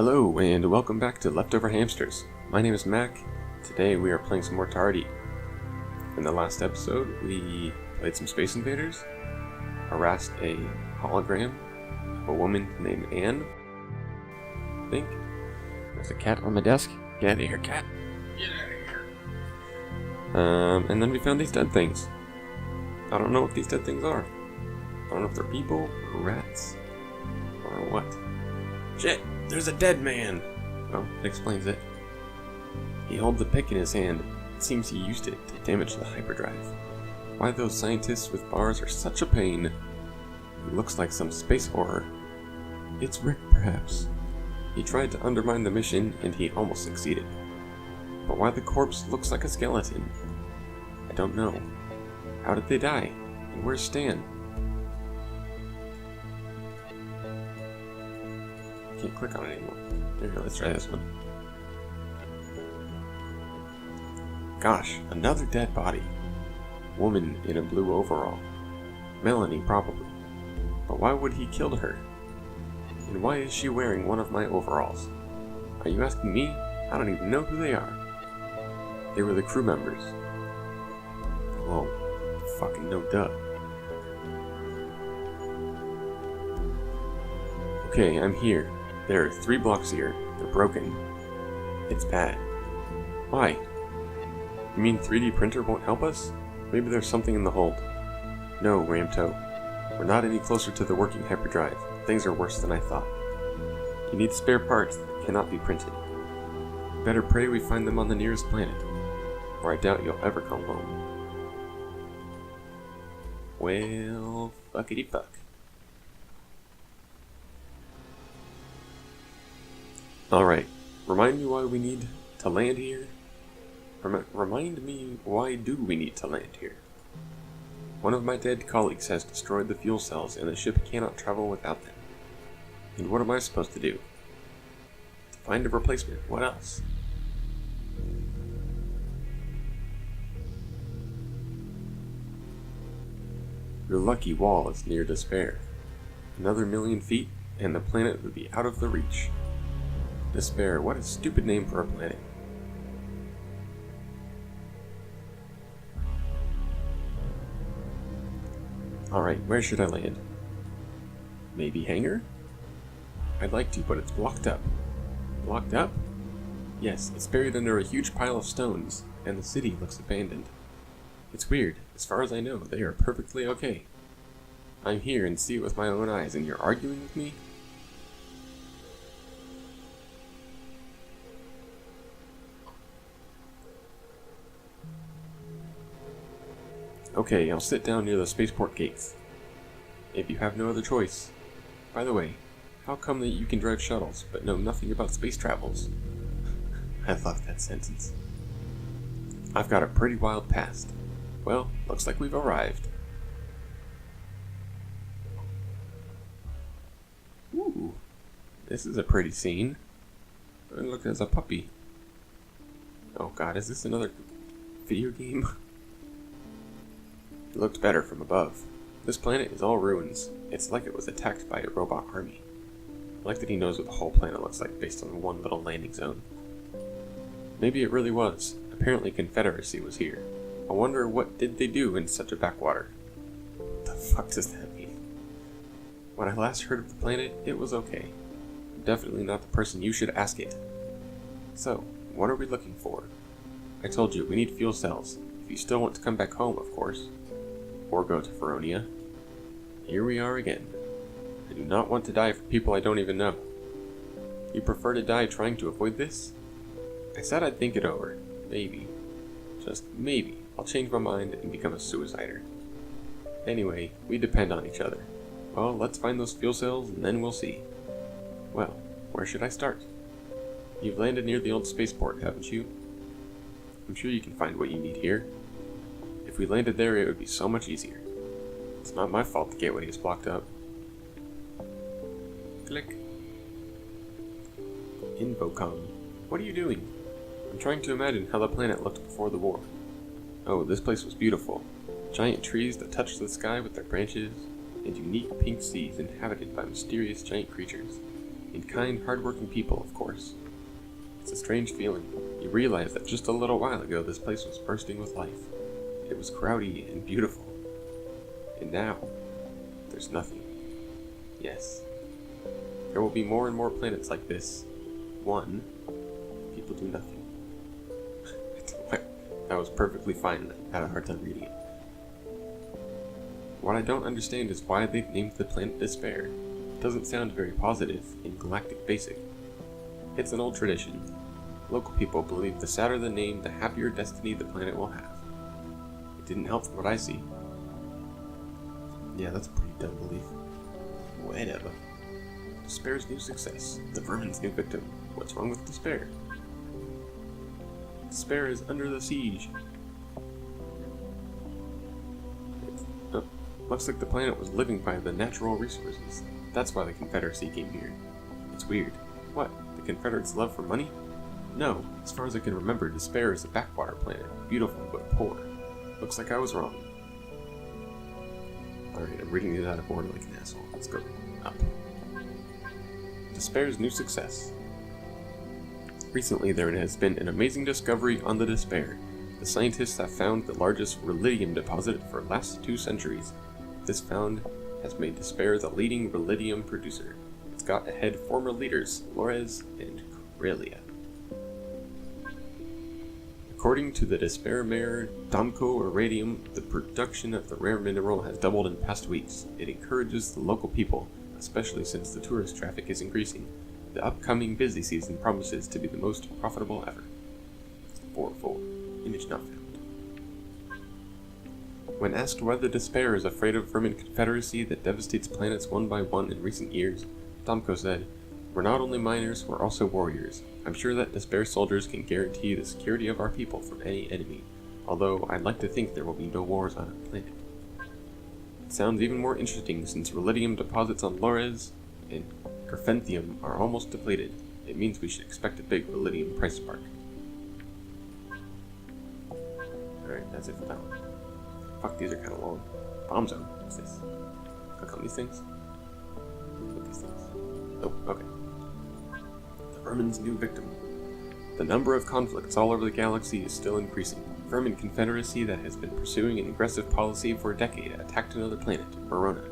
Hello, and welcome back to Leftover Hamsters. My name is Mac. Today we are playing some more Tardy. In the last episode, we played some Space Invaders, harassed a hologram of a woman named Anne, I think. There's a cat on my desk. Get out of here, cat. Get out of here. And then we found these dead things. I don't know what these dead things are. I don't know if they're people, or rats, or what. Shit! There's a dead man! Well, that explains it. He holds a pick in his hand. It seems he used it to damage the hyperdrive. Why those scientists with bars are such a pain. He looks like some space horror. It's Rick, perhaps. He tried to undermine the mission, and he almost succeeded. But why the corpse looks like a skeleton? I don't know. How did they die? And where's Stan? Can't click on it anymore. Here, let's try this one. Gosh, another dead body. Woman in a blue overall. Melanie, probably. But why would he kill her? And why is she wearing one of my overalls? Are you asking me? I don't even know who they are. They were the crew members. Whoa, fucking no duh. Okay, I'm here. There are 3 blocks here. They're broken. It's bad. Why? You mean 3D printer won't help us? Maybe there's something in the hold. No, Ramto. We're not any closer to the working hyperdrive. Things are worse than I thought. You need spare parts that cannot be printed. Better pray we find them on the nearest planet, or I doubt you'll ever come home. Well, fuckity fuck. Alright, remind me why we need to land here? Remind me why do we need to land here? One of my dead colleagues has destroyed the fuel cells and the ship cannot travel without them. And what am I supposed to do? To find a replacement, what else? Your lucky wall is near despair. Another 1,000,000 feet and the planet would be out of the reach. Despair, what a stupid name for a planet. Alright, where should I land? Maybe hangar? I'd like to, but it's blocked up. Blocked up? Yes, it's buried under a huge pile of stones, and the city looks abandoned. It's weird. As far as I know, they are perfectly okay. I'm here and see it with my own eyes, and you're arguing with me? Okay, I'll sit down near the spaceport gates. If you have no other choice. By the way, how come that you can drive shuttles, but know nothing about space travels? I love that sentence. I've got a pretty wild past. Well, looks like we've arrived. Ooh, this is a pretty scene. And look, there's a puppy. Oh god, is this another video game? It looked better from above. This planet is all ruins. It's like it was attacked by a robot army. I like that he knows what the whole planet looks like based on one little landing zone. Maybe it really was. Apparently Confederacy was here. I wonder what did they do in such a backwater? What the fuck does that mean? When I last heard of the planet, it was okay. I'm definitely not the person you should ask it. So, what are we looking for? I told you, we need fuel cells. If you still want to come back home, of course. Or go to Feronia. Here we are again. I do not want to die for people I don't even know. You prefer to die trying to avoid this? I said I'd think it over. Maybe. Just maybe. I'll change my mind and become a suicider. Anyway, we depend on each other. Well, let's find those fuel cells and then we'll see. Well, where should I start? You've landed near the old spaceport, haven't you? I'm sure you can find what you need here. If we landed there, it would be so much easier. It's not my fault the gateway is blocked up. Click. Infocom. What are you doing? I'm trying to imagine how the planet looked before the war. Oh, this place was beautiful. Giant trees that touched the sky with their branches, and unique pink seas inhabited by mysterious giant creatures. and kind, hardworking people, of course. It's a strange feeling. You realize that just a little while ago this place was bursting with life. It was crowdy and beautiful. And now, there's nothing. Yes. There will be more and more planets like this. One, people do nothing. That was perfectly fine. I had a hard time reading it. What I don't understand is why they've named the planet Despair. It doesn't sound very positive in Galactic Basic. It's an old tradition. Local people believe the sadder the name, the happier destiny the planet will have. It didn't help from what I see. Yeah, that's a pretty dumb belief. Whatever. Despair's new success. The vermin's new victim. What's wrong with Despair? Despair is under the siege. Looks like the planet was living by the natural resources. That's why the Confederacy came here. It's weird. What? The Confederates' love for money? No. As far as I can remember, Despair is a backwater planet. Beautiful, but poor. Looks like I was wrong. Alright, I'm reading it out of order like an asshole. Let's go up. Despair's new success. Recently, there has been an amazing discovery on the Despair. The scientists have found the largest beryllium deposit for the last 2 centuries. This found has made Despair the leading beryllium producer. It's got ahead former leaders Lores and Corellia. According to the Despair mayor, Domko Irradium, the production of the rare mineral has doubled in past weeks. It encourages the local people, especially since the tourist traffic is increasing. The upcoming busy season promises to be the most profitable ever. 4-4. Image not found. When asked whether Despair is afraid of vermin confederacy that devastates planets one by one in recent years, Domko said, "We're not only miners, we're also warriors. I'm sure that Despair soldiers can guarantee the security of our people from any enemy, although I'd like to think there will be no wars on our planet." It sounds even more interesting since beryllium deposits on Lores and Carfenthium are almost depleted. It means we should expect a big beryllium price spark. Alright, that's it for that one. Fuck, these are kind of long. Bomb zone. What's this? Click on these things? Click these things. Oh, okay. The vermin's new victim. The number of conflicts all over the galaxy is still increasing. Vermin Confederacy that has been pursuing an aggressive policy for a decade attacked another planet, Verona.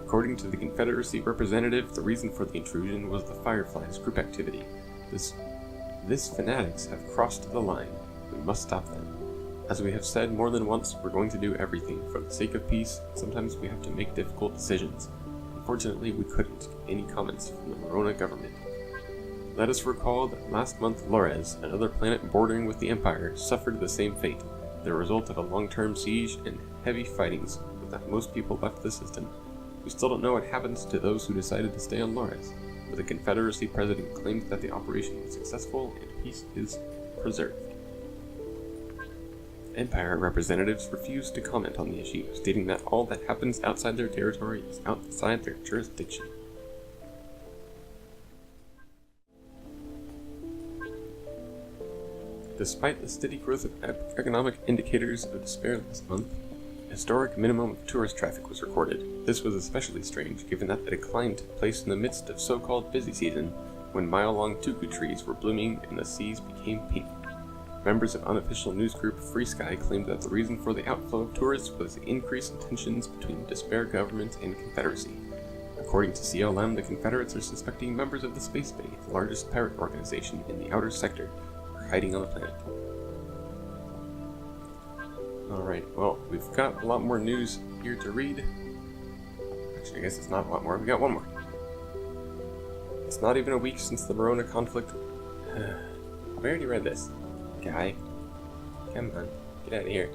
According to the Confederacy representative, the reason for the intrusion was the Fireflies' group activity. This fanatics have crossed the line. We must stop them. As we have said more than once, we're going to do everything for the sake of peace. Sometimes we have to make difficult decisions. Unfortunately, we couldn't get any comments from the Verona government. Let us recall that last month Lores, another planet bordering with the Empire, suffered the same fate, the result of a long-term siege and heavy fightings, but that most people left the system. We still don't know what happens to those who decided to stay on Lores, but the Confederacy president claimed that the operation was successful and peace is preserved. Empire representatives refused to comment on the issue, stating that all that happens outside their territory is outside their jurisdiction. Despite the steady growth of economic indicators of Despair last month, a historic minimum of tourist traffic was recorded. This was especially strange given that the decline took place in the midst of so-called busy season, when mile-long tuku trees were blooming and the seas became pink. Members of unofficial news group Free Sky claimed that the reason for the outflow of tourists was the increase in tensions between the Despair government and Confederacy. According to CLM, the Confederates are suspecting members of the Space Bay, the largest pirate organization in the outer sector, are hiding on the planet. Alright, well, we've got a lot more news here to read. Actually, I guess it's not a lot more. We got one more. It's not even a week since the Verona conflict. I already read this. Guy. Come on, get out of here.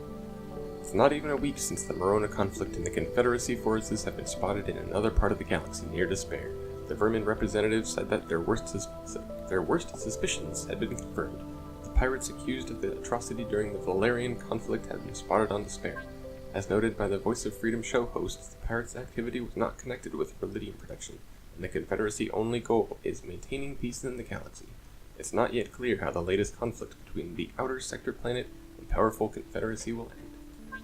It's not even a week since the Verona conflict and the Confederacy forces have been spotted in another part of the galaxy near Despair. The Vermin representative said that their worst suspicions had been confirmed. The pirates accused of the atrocity during the Valerian conflict had been spotted on Despair. As noted by the Voice of Freedom show hosts, the pirates' activity was not connected with beryllium production, and the Confederacy's only goal is maintaining peace in the galaxy. It's not yet clear how the latest conflict between the outer sector planet and powerful Confederacy will end.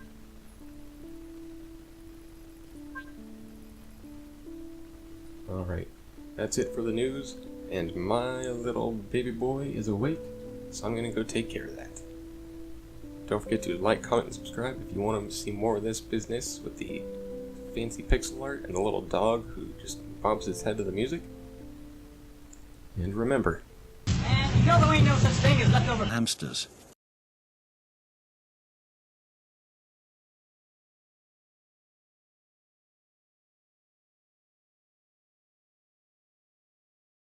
Alright. That's it for the news, and my little baby boy is awake, so I'm gonna go take care of that. Don't forget to like, comment, and subscribe if you want to see more of this business with the fancy pixel art and the little dog who just bobs his head to the music. And remember, And you know there ain't no such thing as leftover hamsters.